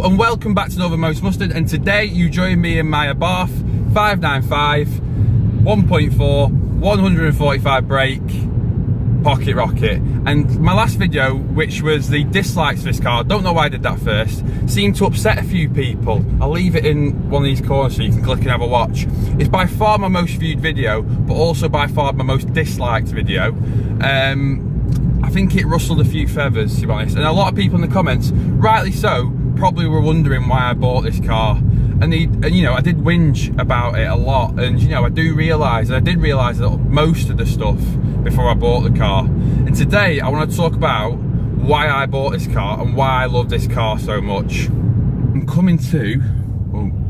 Hello and welcome back to Another Most Mustard, and today you join me in my Abarth 595 1.4 145 brake pocket rocket. And my last video, which was the dislikes for this car, don't know why I did that first, seemed to upset a few people. I'll leave it in one of these corners so you can click and have a watch. It's by far my most viewed video, but also by far my most disliked video. I think it rustled a few feathers, to be honest, and a lot of people in the comments, rightly so, probably were wondering why I bought this car. And you know, I did whinge about it a lot, and you know, I did realise that most of the stuff before I bought the car. And today I want to talk about why I bought this car and why I love this car so much. I'm coming to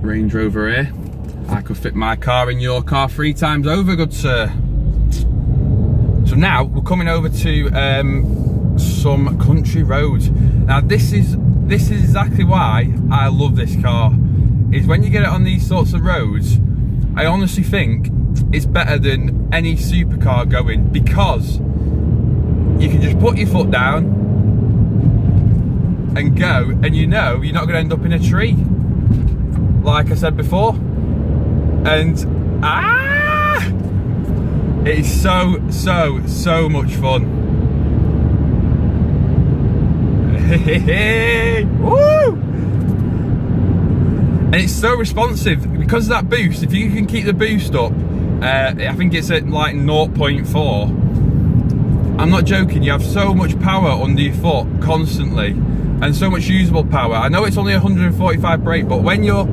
Range Rover here. I could fit my car in your car 3 times over, good sir. So now we're coming over to some country roads. Now this is exactly why I love this car. Is when you get it on these sorts of roads, I honestly think it's better than any supercar going, because you can just put your foot down and go, and you know you're not going to end up in a tree, like I said before. And it is so much fun. Woo! And it's so responsive because of that boost. If you can keep the boost up, I think it's at like 0.4. I'm not joking, you have so much power under your foot constantly, and so much usable power. I know it's only 145 brake, but when you're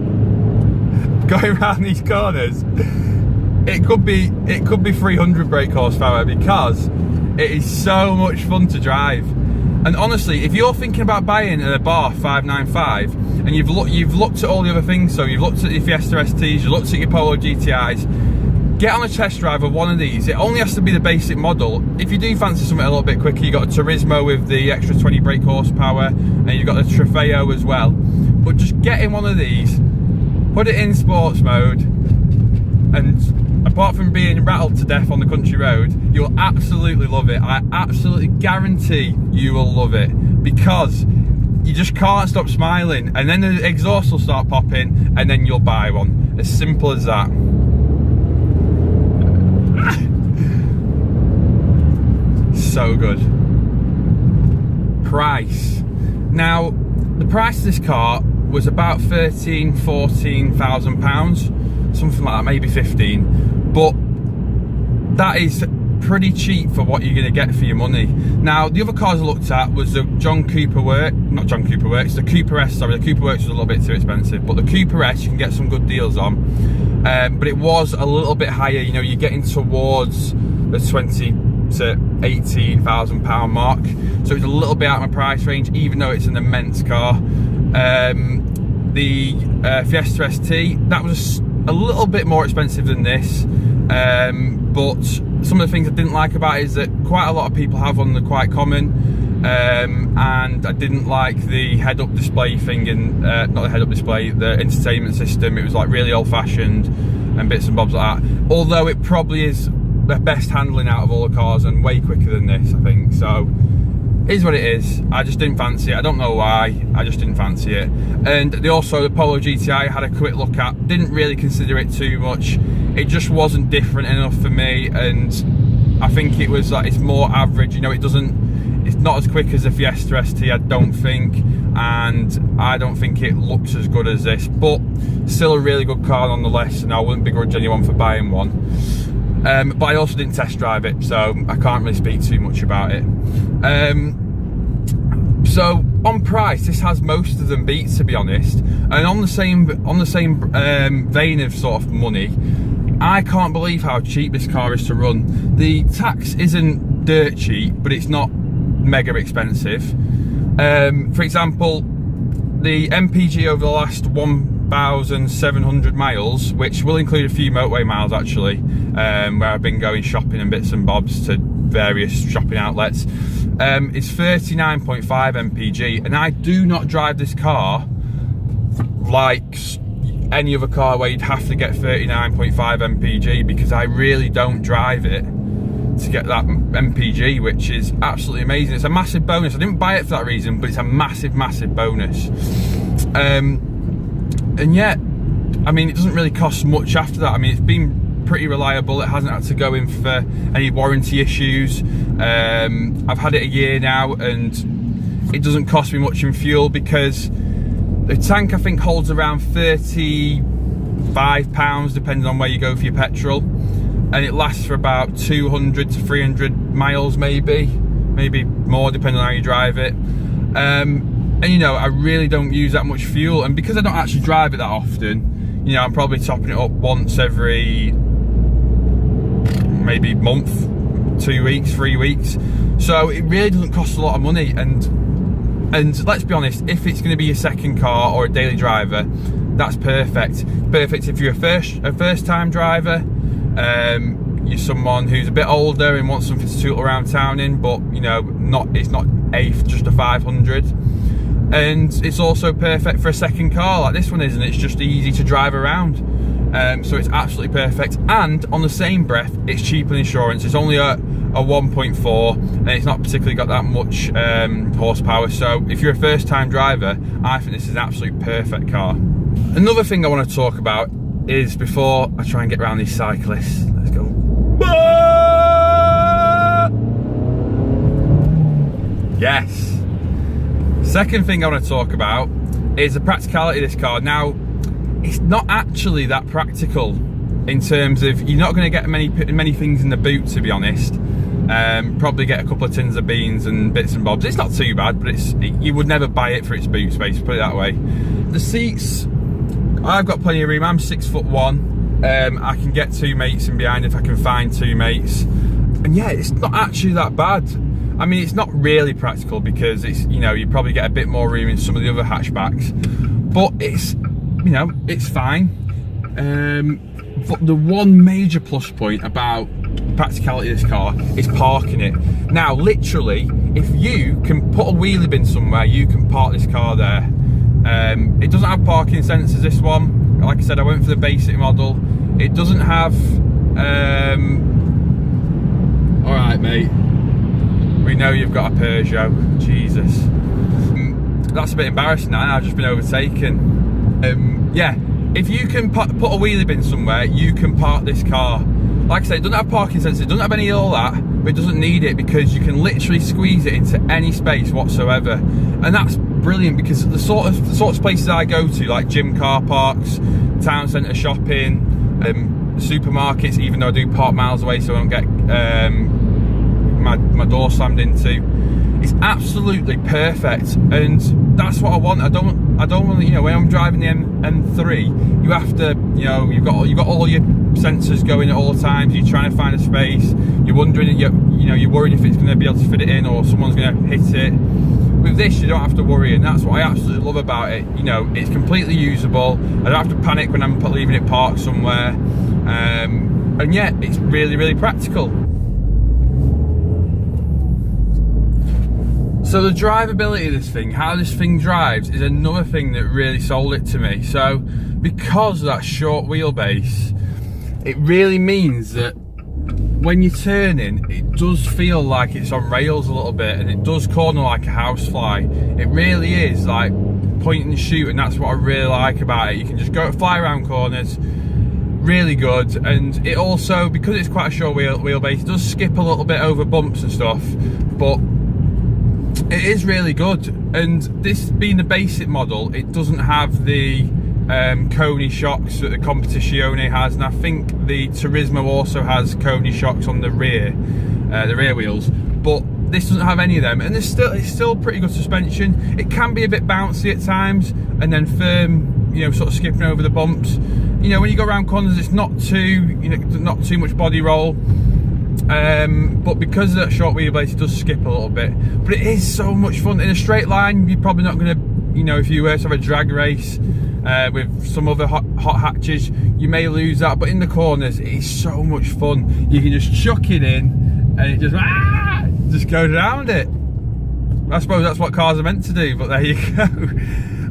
going around these corners, it could be 300 brake horsepower, because it is so much fun to drive. And honestly, if you're thinking about buying an Abarth 595 and you've looked at all the other things, so you've looked at your Fiesta STs, you've looked at your Polo GTIs, get on a test drive of one of these. It only has to be the basic model. If you do fancy something a little bit quicker, you've got a Turismo with the extra 20 brake horsepower, and you've got the Trofeo as well. But just get in one of these, put it in sports mode, and apart from being rattled to death on the country road, you'll absolutely love it. I absolutely guarantee you will love it, because you just shan't stop smiling, and then the exhaust will start popping, and then you'll buy one. As simple as that. So good. Price. Now, the price of this car was about £14,000, something like that, maybe 15, but that is pretty cheap for what you're going to get for your money. Now, the other cars I looked at was the the Cooper S, sorry. The Cooper Works was a little bit too expensive, but the Cooper S you can get some good deals on, but it was a little bit higher. You know, you're getting towards the 20 to 18,000 pound mark, so it's a little bit out of my price range, even though it's an immense car. The Fiesta ST, that was a little bit more expensive than this, but some of the things I didn't like about it is that quite a lot of people have one, they're quite common, and I didn't like the head-up display thing, and not the head-up display, the entertainment system. It was like really old-fashioned and bits and bobs like that, although it probably is the best handling out of all the cars and way quicker than this, I think. So it is what it is. I just didn't fancy it. I don't know why, I just didn't fancy it. And the Polo GTI I had a quick look at, didn't really consider it too much. It just wasn't different enough for me, and I think it was like, it's more average, you know. It's not as quick as a Fiesta ST, I don't think, and I don't think it looks as good as this, but still a really good car nonetheless, and I wouldn't begrudge anyone for buying one. But I also didn't test drive it, so I can't really speak too much about it. So on price, this has most of them beat, to be honest. And on the same vein of sort of money, I can't believe how cheap this car is to run. The tax isn't dirt cheap, but it's not mega expensive. For example, the MPG over the last 1,700 miles, which will include a few motorway miles actually, where I've been going shopping and bits and bobs to various shopping outlets, is 39.5 MPG, and I do not drive this car like any other car where you'd have to get 39.5 MPG, because I really don't drive it to get that MPG, which is absolutely amazing. It's a massive bonus. I didn't buy it for that reason, but it's a massive bonus. And yet, I mean, it doesn't really cost much after that. I mean, it's been pretty reliable. It hasn't had to go in for any warranty issues. I've had it a year now, and it doesn't cost me much in fuel because the tank, I think, holds around £35 depending on where you go for your petrol, and it lasts for about 200 to 300 miles, maybe more depending on how you drive it. And you know, I really don't use that much fuel, and because I don't actually drive it that often, you know, I'm probably topping it up once every maybe month, 2 weeks, 3 weeks. So it really doesn't cost a lot of money, and let's be honest, if it's going to be your second car or a daily driver, that's perfect if you're a first time driver, you're someone who's a bit older and wants something to tool around town in, but you know, it's not just a 500. And it's also perfect for a second car like this one is, and it's just easy to drive around. So it's absolutely perfect, and on the same breath, it's cheaper than insurance. It's only a 1.4, and it's not particularly got that much horsepower. So if you're a first time driver, I think this is an absolute perfect car. Another thing I want to talk about is, before I try and get around these cyclists, let's go. Yes. Second thing I want to talk about is the practicality of this car. Now, it's not actually that practical in terms of, you're not going to get many things in the boot, to be honest. Probably get a couple of tins of beans and bits and bobs. It's not too bad, but you would never buy it for its boot space, put it that way. The seats, I've got plenty of room. I'm 6'1". I can get two mates in behind if I can find two mates, and yeah, it's not actually that bad. I mean, it's not really practical because it's, you know, you probably get a bit more room in some of the other hatchbacks, but it's, you know, it's fine. But the one major plus point about practicality of this car is parking it. Now, literally, if you can put a wheelie bin somewhere, you can park this car there. It doesn't have parking sensors, this one. Like I said, I went for the basic model. It doesn't have all right, mate, we know you've got a Peugeot. Jesus, that's a bit embarrassing now. I've just been overtaken. Yeah, if you can put a wheelie bin somewhere, you can park this car. Like I said, it doesn't have parking sensors, it doesn't have any of all that, but it doesn't need it because you can literally squeeze it into any space whatsoever. And that's brilliant, because the sorts of places I go to, like gym car parks, town centre shopping, supermarkets, even though I do park miles away so I don't get my door slammed into, it's absolutely perfect. And that's what I want. I don't want, you know, when I'm driving the M3, you have to, you know, you've got all your sensors going at all times. You're trying to find a space. You're wondering, you know, you're worried if it's going to be able to fit it in or someone's going to hit it. With this, you don't have to worry, and that's what I absolutely love about it. You know, it's completely usable. I don't have to panic when I'm leaving it parked somewhere, and yet it's really, really practical. So the drivability of this thing, how this thing drives, is another thing that really sold it to me. So because of that short wheelbase, it really means that when you're turning, it does feel like it's on rails a little bit, and it does corner like a housefly. It really is like point and shoot, and that's what I really like about it. You can just go fly around corners, really good. And it also, because it's quite a short wheelbase, it does skip a little bit over bumps and stuff, but it is really good. And this being the basic model, it doesn't have the Coney shocks that the Competizione has, and I think the Turismo also has Coney shocks on the rear wheels, but this doesn't have any of them. And it's still pretty good suspension. It can be a bit bouncy at times, and then firm, you know, sort of skipping over the bumps. You know, when you go around corners, it's not too, you know, not too much body roll. But because of that short wheelbase, it does skip a little bit. But it is so much fun. In a straight line, you're probably not going to, you know, if you were to have a drag race with some other hot hatches, you may lose that. But in the corners, it is so much fun. You can just chuck it in, and it just goes around it. I suppose that's what cars are meant to do, but there you go.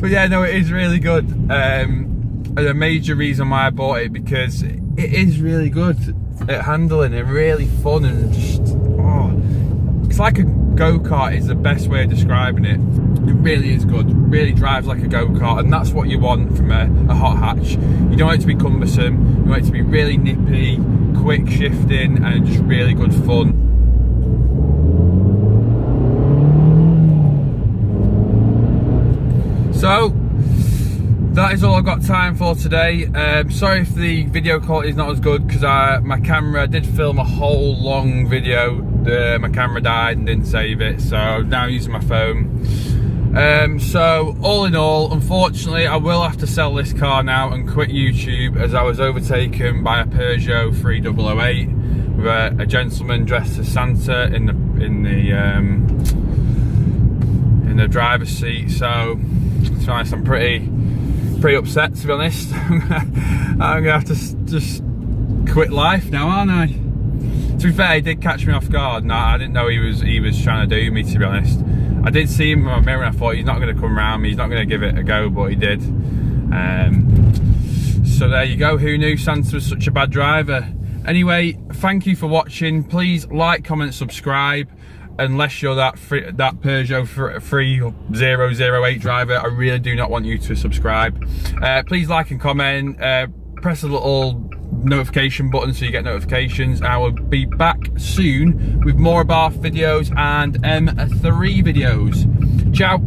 But yeah, no, it is really good. And a major reason why I bought it, because it is really good at handling and really fun, and just, oh, it's like go-kart is the best way of describing it. It really is good, really drives like a go-kart, and that's what you want from a hot hatch. You don't want it to be cumbersome, you want it to be really nippy, quick shifting, and just really good fun. So that is all I've got time for today. Sorry if the video quality is not as good, because my camera did film a whole long video. My camera died and didn't save it, so I'm now using my phone. So all in all, unfortunately, I will have to sell this car now and quit YouTube, as I was overtaken by a Peugeot 3008 with a gentleman dressed as Santa in the driver's seat. So to be honest, I'm pretty upset, to be honest. I'm gonna have to just quit life now, aren't I? To be fair, he did catch me off guard. No, I didn't know he was trying to do me, to be honest. I did see him in my mirror and I thought, he's not going to come around me, he's not going to give it a go, but he did. So there you go. Who knew Santa was such a bad driver? Anyway, thank you for watching. Please like, comment, subscribe. Unless you're that Peugeot 3008 driver, I really do not want you to subscribe. Please like and comment. Press the little notification button so you get notifications. I will be back soon with more Abarth videos and M3 videos. Ciao.